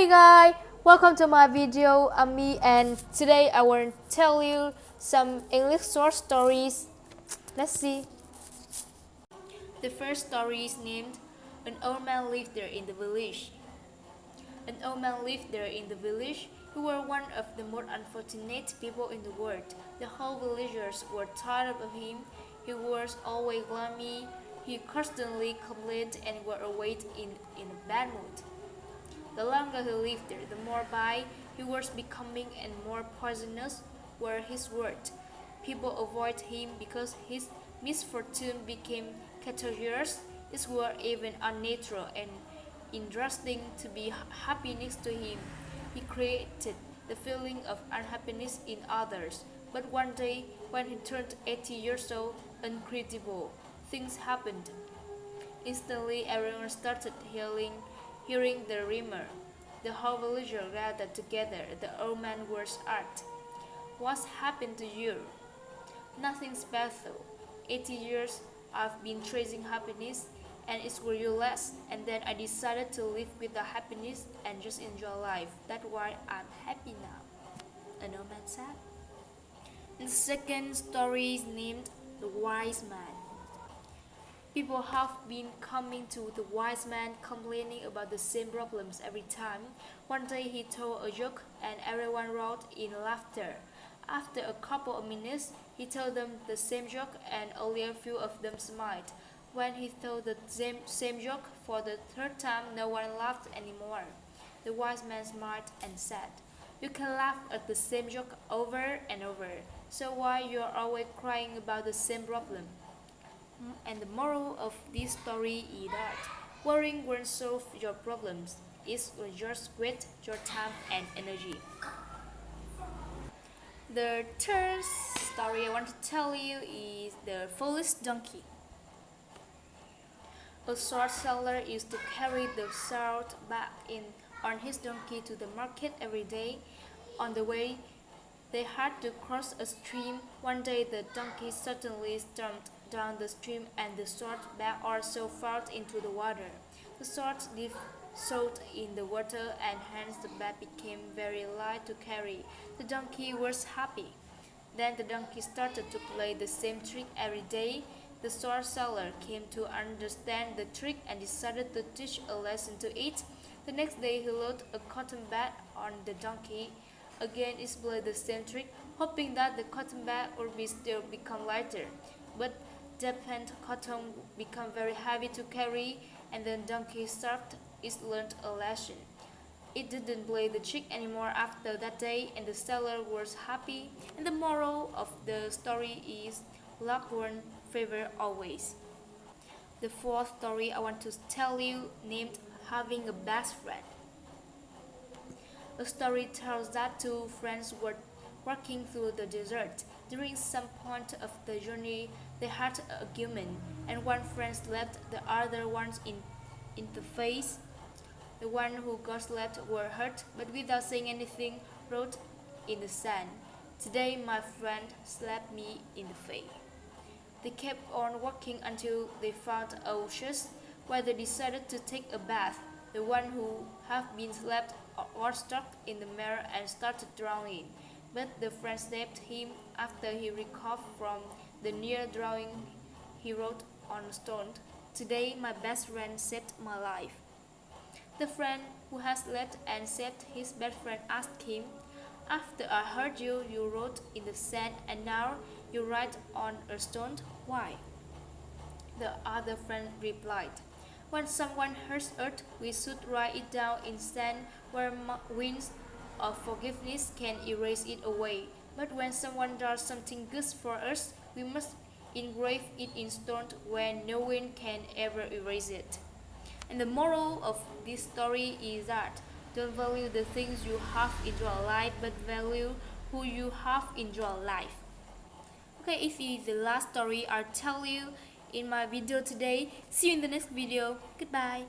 Hey guys, welcome to my video. I'm me, and today I want to tell you some English short stories. Let's see. The first story is named An Old Man Lived There in the Village. An old man lived there in the village who were one of the most unfortunate people in the world. The whole villagers were tired of him. He was always gloomy. He constantly complained and were always in a bad mood. The longer he lived there, the more bad he was becoming and more poisonous were his words. People avoided him because his misfortune became contagious. His were even unnatural and interesting to be happy next to him. He created the feeling of unhappiness in others. But one day, when he turned 80 years old, incredible things happened. Instantly, everyone started hearing the rumor. The whole village gathered together. The old man was asked, "What's happened to you?" "Nothing special. 80 years I've been chasing happiness, and it's less. And then I decided to live with the happiness and just enjoy life. That's why I'm happy now," an old man said. The second story is named The Wise Man. People have been coming to the wise man complaining about the same problems every time. One day he told a joke and everyone roared in laughter. After a couple of minutes, he told them the same joke and only a few of them smiled. When he told the same joke for the third time, no one laughed anymore. The wise man smiled and said, "You can laugh at the same joke over and over, so why you are always crying about the same problem?" And the moral of this story is that worrying won't solve your problems. It will just waste your time and energy. The third story I want to tell you is The Foolish Donkey. A short seller used to carry the salt bag on his donkey to the market every day. On the way, they had to cross a stream. One day the donkey suddenly stormed down the stream and the salt bag also fell into the water. The salt dissolved in the water and hence the bag became very light to carry. The donkey was happy. Then the donkey started to play the same trick every day. The salt seller came to understand the trick and decided to teach a lesson to it. The next day he loaded a cotton bag on the donkey. Again it played the same trick, hoping that the cotton bag would still become lighter. But the pent cotton became very heavy to carry, and the donkey starved. It learned a lesson. It didn't play the trick anymore after that day, and the seller was happy. And the moral of the story is luck won't favor always. The fourth story I want to tell you named Having a Best Friend. A story tells that two friends were walking through the desert. During some point of the journey, they had an argument, and one friend slapped the other one in the face. The one who got slapped were hurt, but without saying anything, wrote in the sand, "Today my friend slapped me in the face." They kept on walking until they found a oasis, where they decided to take a bath. The one who had been slapped was stuck in the mirror and started drowning, but the friend saved him. After he recovered from the near drowning, he wrote on a stone, "Today my best friend saved my life." The friend who had slapped and saved his best friend asked him, "After I heard you, you wrote in the sand and now you write on a stone. Why?" The other friend replied, "When someone hurts us, we should write it down in sand where winds of forgiveness can erase it away. But when someone does something good for us, we must engrave it in stone where no wind can ever erase it." And the moral of this story is that don't value the things you have in your life, but value who you have in your life. Okay, if it is the last story I'll tell you in my video today. See you in the next video. Goodbye.